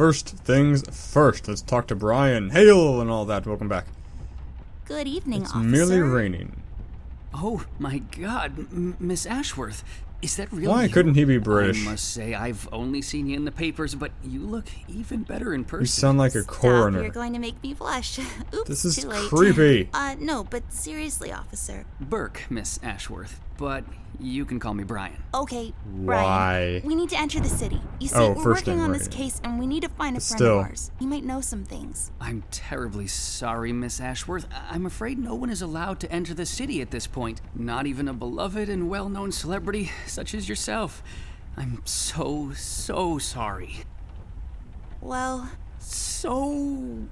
First things first, let's talk to Brian. Hail and all that. Welcome back. Good evening, It's officer. merely raining. Oh my God, Miss Ashworth. Is that really Why you? couldn't he be British? I must say, I've only seen you in the papers, but you look even better in person. You sound like a Stop, coroner. you're going to make me blush. Oops, This is too late. creepy. No, but seriously, officer. Burke, Miss Ashworth, but you can call me Brian. Okay, Why? Brian. We need to enter the city. You see, Oh, we're first working name, on right, this yeah. case, and we need to find a But friend still. of ours. He might know some things. I'm terribly sorry, Miss Ashworth. I'm afraid no one is allowed to enter the city at this point. Not even a beloved and well-known celebrity such as yourself. I'm so sorry. Well, So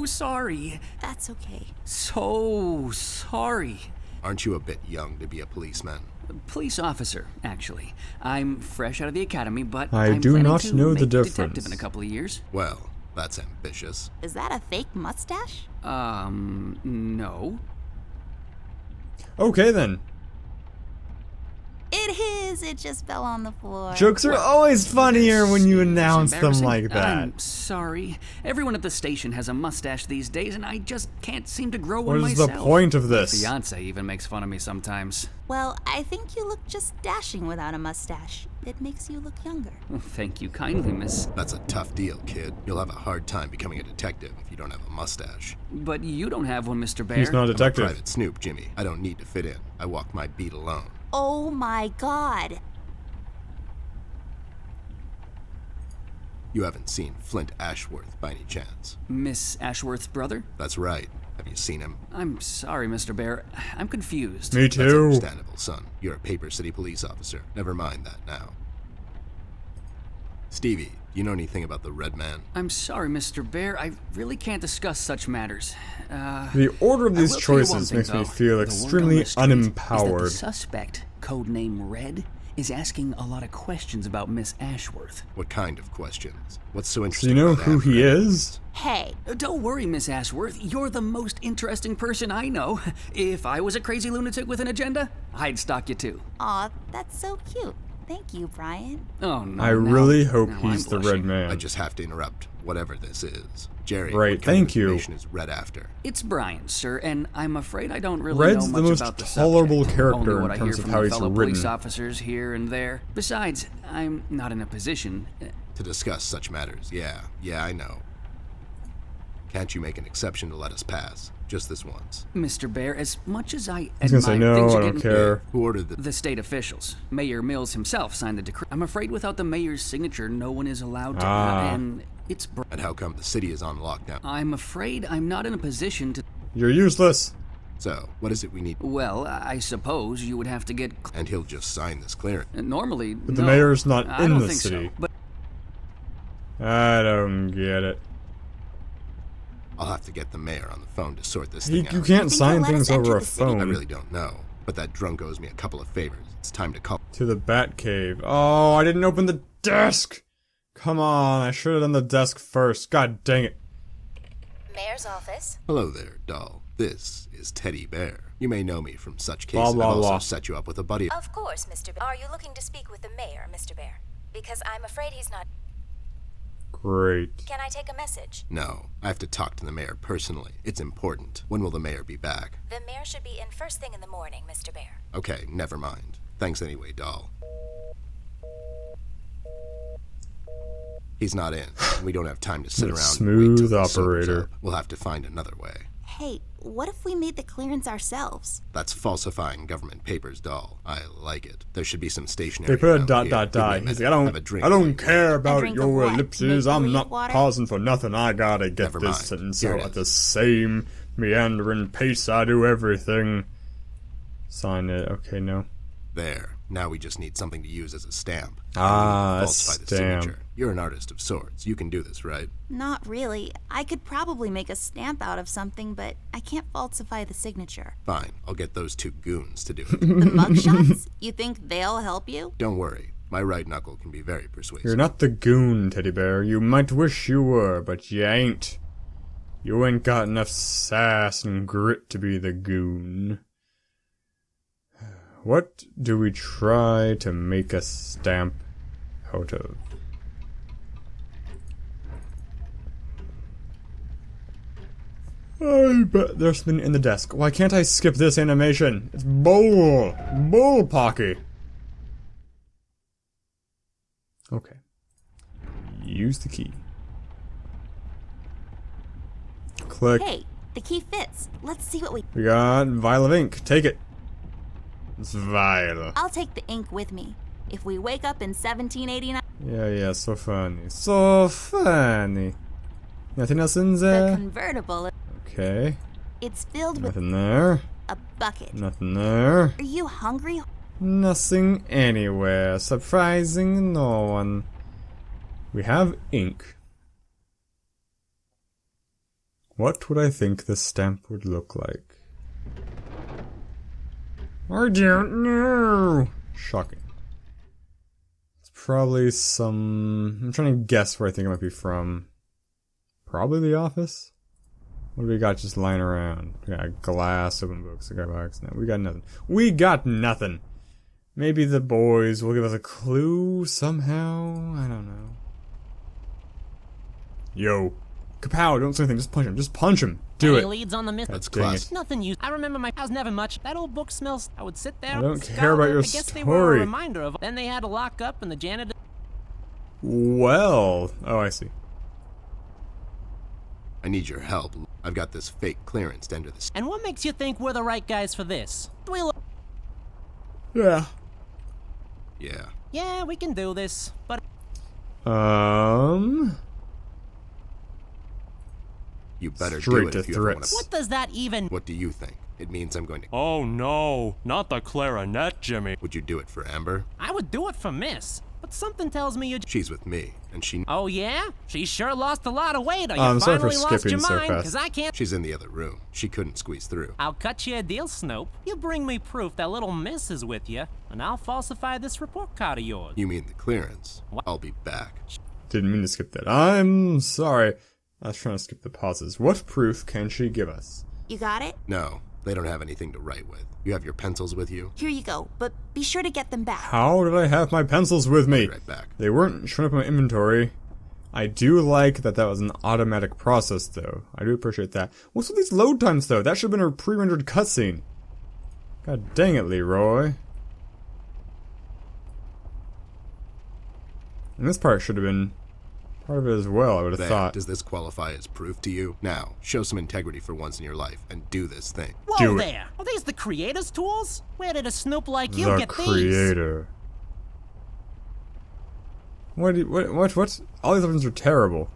sorry. that's okay. So sorry. Aren't you a bit young to be a policeman? Police officer, actually. I'm fresh out of the academy, but I I'm do planning not to know make the detective difference. in a couple of years. Well, that's ambitious. Is that a fake mustache? No. Okay then. It is. It just fell on the floor. Jokes are always funnier when you This is announce them embarrassing. like that. I'm sorry. Everyone at the station has a mustache these days, and I just can't seem to grow What one is myself. the point of My this? fiance even makes fun of me sometimes. Well, I think you look just dashing without a mustache. It makes you look younger. Thank you kindly, miss. That's a tough deal, kid. You'll have a hard time becoming a detective if you don't have a mustache. But you don't have one, Mr. Bear. He's not a I'm a detective. private snoop, Jimmy. I don't need to fit in. I walk my beat alone. Oh my god. You haven't seen Flint Ashworth by any chance? Miss Ashworth's brother? That's right. Have you seen him? I'm sorry, Mr. Bear. I'm confused. Me That's too. understandable, son. You're a Paper City police officer. Never mind that now. Stevie, do you know anything about the Red Man? I'm sorry, Mr. Bear. I really can't discuss such matters. The order of I these will tell you one choices thing, makes me though. feel The word extremely on the street is that unempowered. the suspect, codename Red, is asking a lot of questions about Miss Ashworth. What kind of questions? What's so Do interesting you know about who that he Red? is? Hey, Don't worry, Miss Ashworth. You're the most interesting person I know. If I was a crazy lunatic with an agenda, I'd stalk you too. aw, that's so cute. Thank you, Brian. Oh, no. I really hope now he's I'm the Red blushing. Man. I just have to interrupt whatever this is. Jerry, Right, what kind of thank you. information is Red after? It's Brian, sir, and I'm afraid I don't really Red's know the much most about the tolerable subject. character Only what in I hear terms of from how the he's fellow written. police officers here and there. Besides, I'm not in a position. To discuss such matters, yeah, I know. Can't you make an exception to let us pass? Just this once. Mr. Bear, as much as I He's gonna say admire no, things I are don't getting- care. Who ordered the... The state officials, Mayor Mills himself, signed the decree. I'm afraid without the mayor's signature, no one is allowed to. And it's. And how come the city is on lockdown? I'm afraid I'm not in a position to. You're useless. So, what is it we need? Well, I suppose you would have to get. And he'll just sign this clearance. Normally, But the no, mayor's not I in don't the think city. So, but I don't get it. I'll have to get the mayor on the phone to sort this You thing out. can't think sign he'll let things us enter over a the city? phone. I really don't know, but that drunk owes me a couple of favors. It's time to call. To the Batcave. Oh, I didn't open the desk! Come on, I should have done the desk first. God dang it. Mayor's office. Hello there, doll. This is Teddy Bear. You may know me from such Blah, cases. blah, I've also blah. set you up with a buddy. Of course, Mr. Bear. Are you looking to speak with the mayor, Mr. Bear? Because I'm afraid he's not. Great. Can I take a message? No, I have to talk to the mayor personally. It's important. When will the mayor be back? The mayor should be in first thing in the morning, Mr. Bear. Okay, never mind. Thanks anyway, doll. He's not in. We don't have time to sit What a around and wait till smooth he sobers operator. up. We'll have to find another way. Hey, what if we made the clearance ourselves? That's falsifying government papers, doll. I like it. There should be some stationery. They put a around dot here. dot Give me a dot. He's minute. like, Have a drink I don't while you care wait. about drink of your what? ellipses. Make I'm believe not water? pausing for nothing. I gotta get Never this mind. sentence Here out it at is. the same meandering pace I do everything. Sign it. Okay, no. There. Now we just need something to use as a stamp. Ah, a Falsify the stamp. signature. You're an artist of sorts. You can do this, right? Not really. I could probably make a stamp out of something, but I can't falsify the signature. Fine. I'll get those two goons to do it. The mugshots? You think they'll help you? Don't worry. My right knuckle can be very persuasive. You're not the goon, Teddy Bear. You might wish you were, but you ain't. You ain't got enough sass and grit to be the goon. What do we try to make a stamp out of? I bet there's something in the desk. Why can't I skip this animation? It's bull pocky. Okay. Use the key. Click. Hey, the key fits. Let's see what we... We got vial of ink. Take it. It's vial. I'll take the ink with me. If we wake up in 1789... Yeah, so funny. So funny. Nothing else in there? The convertible... Okay. It's filled with Nothing there. a bucket. Nothing there. Are you hungry? Nothing anywhere. Surprising no one. We have ink. What would I think this stamp would look like? I don't know. Shocking. It's probably some... I'm trying to guess where I think it might be from. Probably The Office? What do we got just lying around? We got glass, open books, cigar box. No, we got nothing. We got nothing! Maybe the boys will give us a clue somehow? I don't know. Yo. Kapow, don't say anything, just punch him. Just punch him. Do Any it. leads on the myth? That's Dang class. it. Nothing used. I remember my house never much. That old book smells. I would sit there. I don't scour care about it. your I guess they were story. a reminder of. Then they had to lock up, and the janitor. Well. Oh, I see. I need your help. I've got this fake clearance to enter the... And what makes you think we're the right guys for this? We look. Yeah. Yeah. Yeah, we can do this, but You better Straight do it to if you ever want threats. to... what does that even? What do you think? It means I'm going to... Oh no, not the clarinet, Jimmy. Would you do it for Amber? I would do it for Miss, but something tells me you. She's with me, and she... Oh yeah? She sure lost a lot of weight, or you I'm sorry for finally lost skipping your so mind, fast. because I can't. She's in the other room. She couldn't squeeze through. I'll cut you a deal, Snoop. You bring me proof that little Miss is with you, and I'll falsify this report card of yours. You mean the clearance? I'll be back. Didn't mean to skip that. I'm sorry. I was trying to skip the pauses. What proof can she give us? You got it? No, they don't have anything to write with. You have your pencils with you? Here you go, but be sure to get them back. How did I have my pencils with me? Be right back. They weren't showing up in my inventory. I do like that was an automatic process, though. I do appreciate that. What's with these load times, though? That should have been a pre-rendered cutscene. God dang it, Leroy. And this part should have been part of it as well, I would have There. thought. Does this qualify as proof to you? Now, show some integrity for once in your life and do this thing. Whoa Do it. there! Are these the creator's tools? Where did a Snoop like you The get these? creator. What? All these weapons are terrible.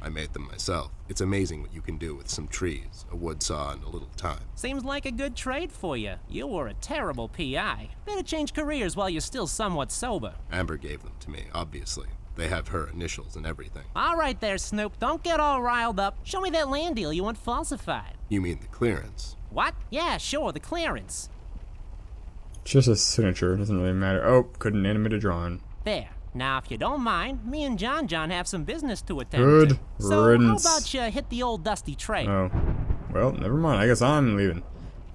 I made them myself. It's amazing what you can do with some trees, a wood saw, and a little time. Seems like a good trade for you. You were a terrible PI. Better change careers while you're still somewhat sober. Amber gave them to me, obviously. They have her initials and everything. All right there, Snoop. Don't get all riled up. Show me that land deal you want falsified. You mean the clearance? What? Yeah, sure, the clearance. Just a signature, doesn't really matter. Oh, couldn't animate a drawing. There. Now, if you don't mind, me and John have some business to attend Good to. So, riddance. how about you hit the old dusty trail? Oh. Well, never mind. I guess I'm leaving.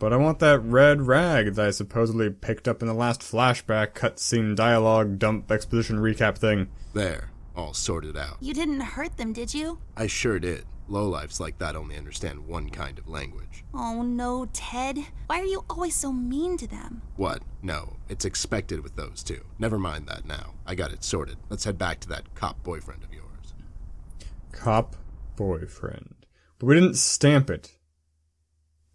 But I want that red rag that I supposedly picked up in the last flashback cutscene dialogue dump exposition recap thing. There. All sorted out. You didn't hurt them, did you? I sure did. Lowlifes like that only understand one kind of language. Oh no, Ted. Why are you always so mean to them? What? No. It's expected with those two. Never mind that now. I got it sorted. Let's head back to that cop boyfriend of yours. Cop boyfriend. But we didn't stamp it.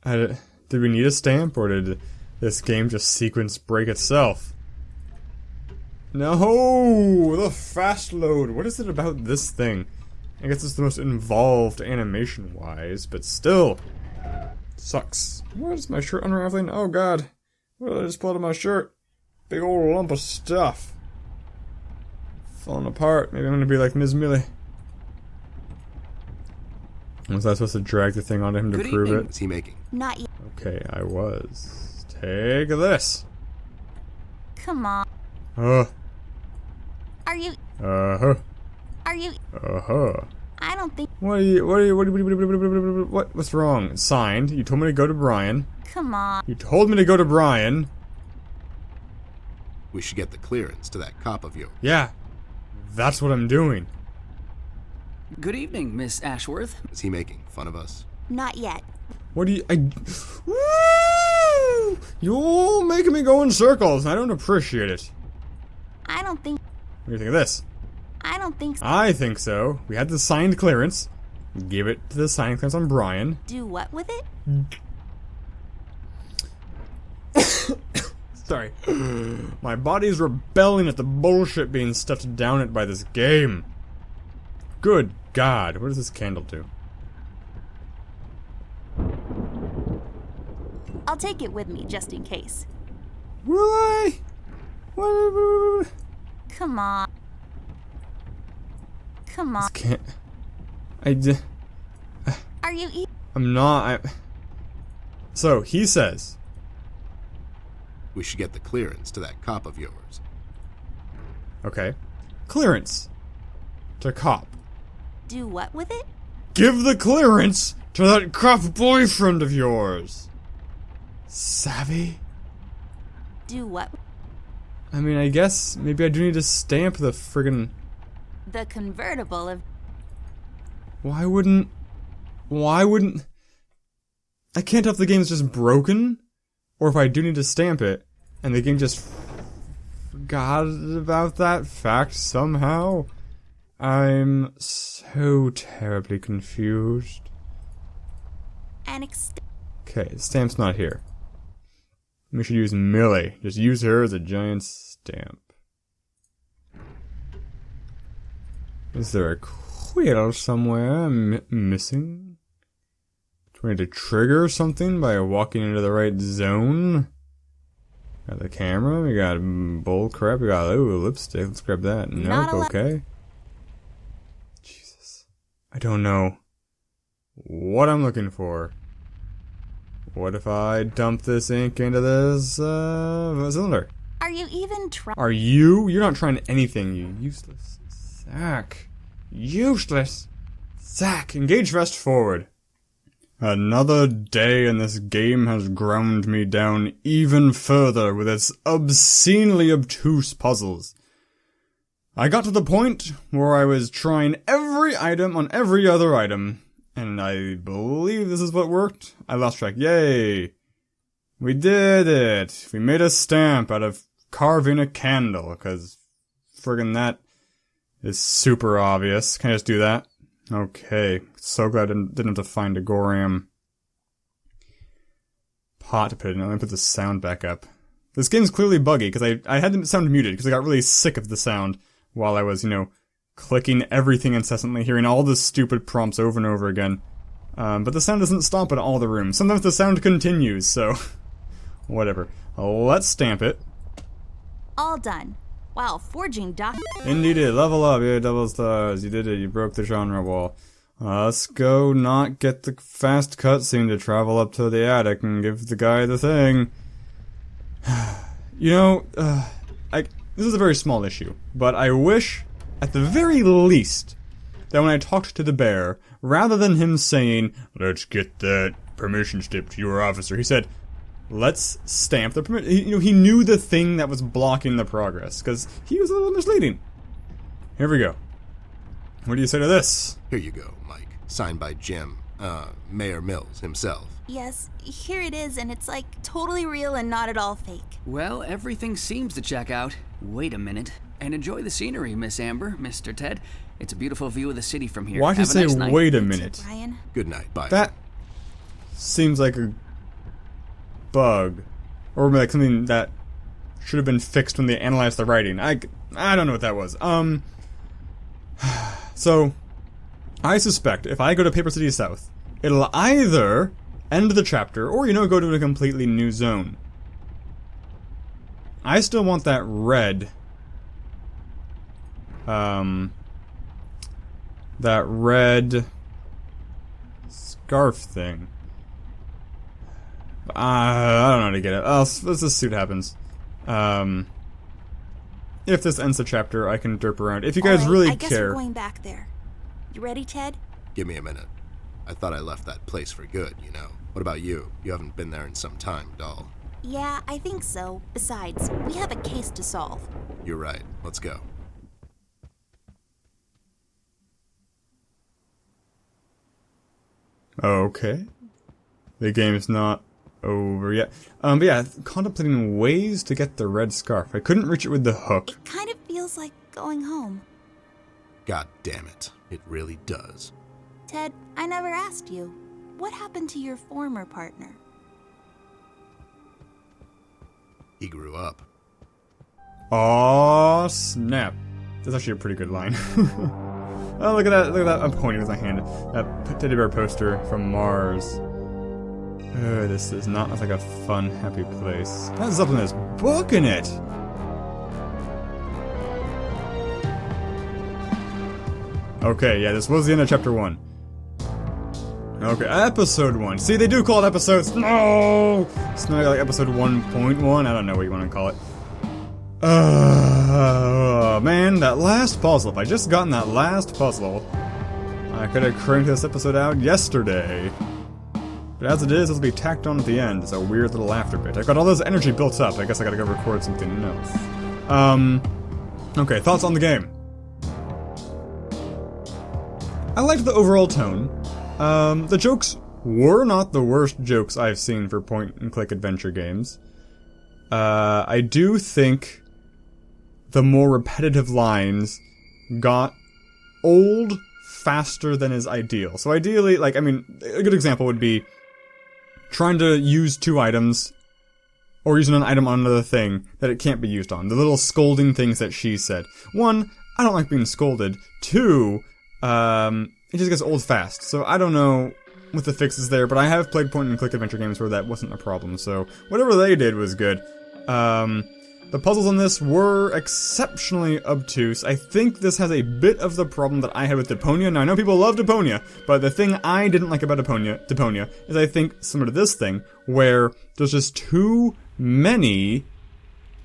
Did we need a stamp, or did this game just sequence break itself? No! The fast load! What is it about this thing? I guess it's the most involved animation-wise, but still. Sucks. What is my shirt unraveling? Oh god. What did I just pull out of my shirt? Big old lump of stuff. Falling apart. Maybe I'm gonna be like Ms. Millie. Was I supposed to drag the thing onto him to Good prove evening. it? What's he making? Not yet. Okay, I was. Take this. Come on. Uh. Are you... Uh-huh. Are you... Uh-huh. I don't think... What's wrong? Signed. You told me to go to Brian. Come on. You told me to go to Brian. We should get the clearance to that cop of yours. Yeah. That's what I'm doing. Good evening, Miss Ashworth. Is he making fun of us? Not yet. What do you... Woo! You're making me go in circles, and I don't appreciate it. I don't think... What do you think of this? I don't think so. I think so. We had the signed clearance. Give it to the signed clearance on Brian. Do what with it? Sorry. My body's rebelling at the bullshit being stuffed down it by this game. Good God. What does this candle do? I'll take it with me just in case. Will I? What? Come on. Come on. Can't. Are you I'm not. So, he says. We should get the clearance to that cop of yours. Okay. Clearance. To cop. Do what with it? Give the clearance to that cop boyfriend of yours. Savvy? Do what? I mean, I guess maybe I do need to stamp the friggin'... The convertible of... Why wouldn't... I can't tell if the game's just broken, or if I do need to stamp it, and the game just forgot about that fact somehow. I'm so terribly confused. Okay, the stamp's not here. We should use Millie. Just use her as a giant stamp. Is there a quill somewhere I'm missing? Do we need to trigger something by walking into the right zone? Got the camera, we got bull crap, we got lipstick, let's grab that. Nope, okay. Jesus. I don't know what I'm looking for. What if I dump this ink into this cylinder? Are you even trying? Are you? You're not trying anything, you useless sack. Useless sack. Engage vest forward. Another day in this game has ground me down even further with its obscenely obtuse puzzles. I got to the point where I was trying every item on every other item, and I believe this is what worked. I lost track. Yay! We did it! We made a stamp out of carving a candle, because friggin' that is super obvious. Can I just do that? Okay. So glad I didn't have to find a Goram pot to put it in. Let me put the sound back up. This game's clearly buggy, because I had the sound muted, because I got really sick of the sound while I was, clicking everything incessantly, hearing all the stupid prompts over and over again. But the sound doesn't stop in all the rooms. Sometimes the sound continues, so... whatever. Let's stamp it. All done. Wow, forging Indeed it. Level up. Yeah, double stars. You did it. You broke the genre wall. Let's go not get the fast cutscene to travel up to the attic and give the guy the thing. This is a very small issue, but I wish, at the very least, that when I talked to the bear, rather than him saying, let's get that permission slip to your officer, he said, let's stamp the permission. He knew the thing that was blocking the progress, because he was a little misleading. Here we go. What do you say to this? Here you go, Mike. Signed by Jim, Mayor Mills himself. Yes, here it is, and it's totally real and not at all fake. Well, everything seems to check out. Wait a minute. And enjoy the scenery, Miss Amber, Mr. Ted. It's a beautiful view of the city from here. Why'd you say, wait a minute? Brian? Good night, bye. That seems like a bug. Or something that should have been fixed when they analyzed the writing. I don't know what that was. So, I suspect if I go to Paper City South, it'll either end the chapter, or, go to a completely new zone. I still want that red, scarf thing. I don't know how to get it. Let's just see what happens. If this ends the chapter, I can derp around. If you guys really I guess care. we're going back there. You ready, Ted? Give me a minute. I thought I left that place for good, What about you? You haven't been there in some time, doll. Yeah, I think so. Besides, we have a case to solve. You're right. Let's go. Okay. The game's not over yet. But yeah, contemplating ways to get the red scarf. I couldn't reach it with the hook. It kind of feels like going home. God damn it. It really does. Ted, I never asked you. What happened to your former partner? He grew up. Aw, snap. That's actually a pretty good line. Oh, look at that. I'm pointing with my hand. That teddy bear poster from Mars. This does not look like a fun, happy place. That's something that's book in it! Okay, yeah, this was the end of chapter 1. Okay, episode 1. See, they do call it episodes. No! It's not like episode 1.1. I don't know what you want to call it. Man, that last puzzle. If I just gotten that last puzzle, I could have cranked this episode out yesterday. But as it is, this will be tacked on at the end. It's a weird little after bit. I've got all this energy built up. I guess I gotta go record something else. Okay, thoughts on the game. I liked the overall tone. The jokes were not the worst jokes I've seen for point-and-click adventure games. I do think the more repetitive lines got old faster than is ideal. So ideally, like, I mean, a good example would be trying to use 2 items, or using an item on another thing that it can't be used on. The little scolding things that she said. 1, I don't like being scolded. 2, it just gets old fast. So I don't know what the fix is there, but I have played point-and-click adventure games where that wasn't a problem, so whatever they did was good. The puzzles on this were exceptionally obtuse. I think this has a bit of the problem that I had with Deponia. Now, I know people love Deponia, but the thing I didn't like about Deponia is I think similar to this thing, where there's just too many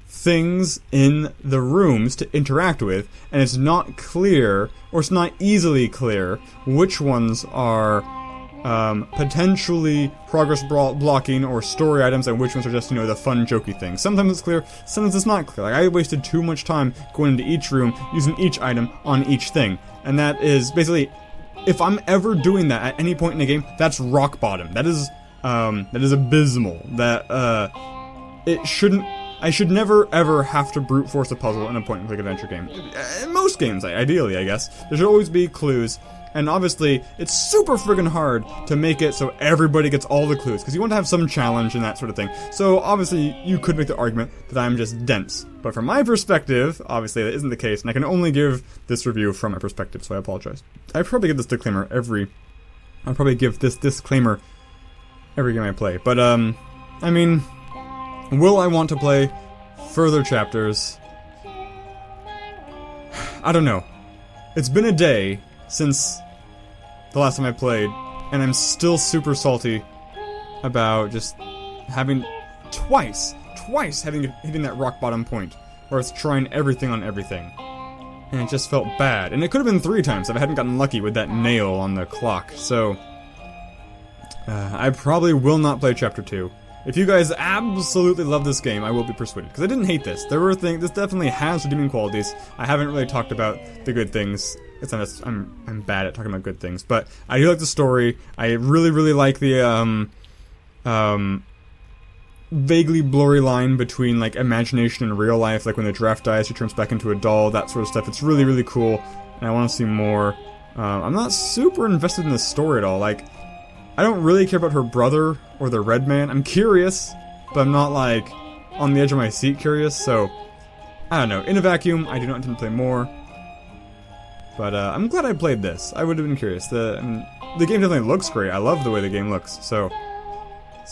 things in the rooms to interact with, and it's not clear, or it's not easily clear, which ones are potentially progress blocking or story items, and which ones are just, you know, the fun, jokey things. Sometimes it's clear, sometimes it's not clear. Like, I wasted too much time going into each room, using each item on each thing. And that is basically, if I'm ever doing that at any point in the game, that's rock bottom. That is abysmal. That, I should never ever have to brute force a puzzle in a point-and-click adventure game. In most games, ideally, I guess. There should always be clues. And obviously, it's super friggin' hard to make it so everybody gets all the clues, because you want to have some challenge and that sort of thing. So obviously, you could make the argument that I'm just dense. But from my perspective, obviously that isn't the case, and I can only give this review from my perspective, so I apologize. I'll probably give this disclaimer every game I play. But, I mean, will I want to play further chapters? I don't know. It's been a day since the last time I played, and I'm still super salty about just having twice hitting that rock bottom point, where it's trying everything on everything, and it just felt bad. And it could have been 3 times if I hadn't gotten lucky with that nail on the clock. So I probably will not play chapter 2. If you guys absolutely love this game, I will be persuaded, because I didn't hate this. There were things. This definitely has redeeming qualities. I haven't really talked about the good things. It's not. I'm bad at talking about good things, but I do like the story. I really like the vaguely blurry line between like imagination and real life. Like when the giraffe dies, she turns back into a doll. That sort of stuff. It's really cool, and I want to see more. I'm not super invested in the story at all. Like, I don't really care about her brother or the red man. I'm curious, but I'm not, like, on the edge of my seat curious, so I don't know. In a vacuum, I do not intend to play more. But, I'm glad I played this. I would have been curious. The game definitely looks great. I love the way the game looks, so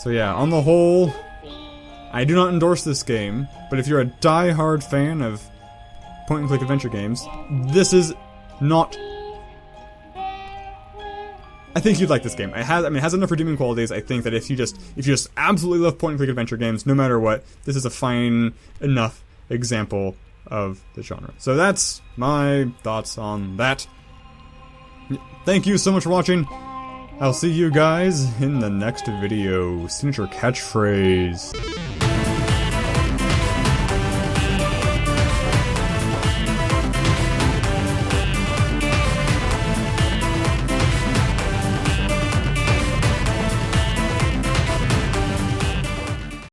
yeah, on the whole, I do not endorse this game, but if you're a die-hard fan of point-and-click adventure games, this is not... I think you'd like this game. It has enough redeeming qualities. I think that if you just absolutely love point-and-click adventure games, no matter what, this is a fine enough example of the genre. So that's my thoughts on that. Thank you so much for watching. I'll see you guys in the next video. Signature catchphrase.